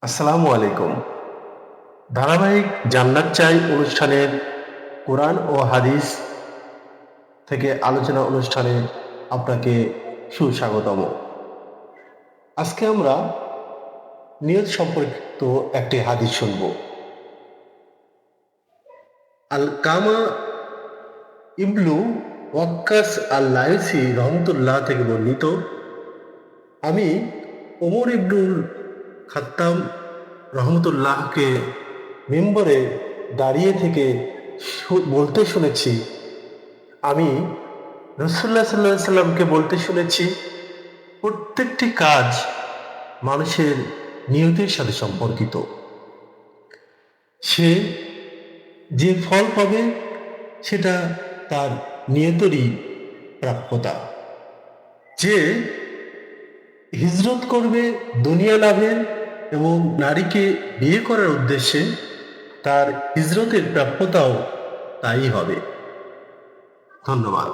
আসসালামু আলাইকুম। ধারাবাহিক জান্নাত চাই অনুষ্ঠানের কোরআন ও হাদিস থেকে আলোচনা অনুষ্ঠানে আপনাকে সুস্বাগতম। আজকে আমরা নিয়ত সম্পর্কিত একটি হাদিস শুনব। আল কামা ইবনু ওয়াক্কাস আল লাইসি রহমতুল্লাহ থেকে বর্ণিত, আমি ওমর ইবনুল খাত্তাব রহমতুল্লাহকে মিম্বরে দাঁড়িয়ে থেকে বলতে শুনেছি, আমি রাসূলুল্লাহ সাল্লাল্লাহু আলাইহি সাল্লামকে বলতে শুনেছি, প্রত্যেকটি কাজ মানুষের নিয়তের সাথে সম্পর্কিত। সে যে ফল পাবে সেটা তার নিয়তেরই প্রাপ্যতা। যে হিজরত করবে দুনিয়া লাভের এবং নারীকে বিয়ে করার উদ্দেশ্যে, তার হিজরতের প্রাপ্যতাও তাই হবে। ধন্যবাদ।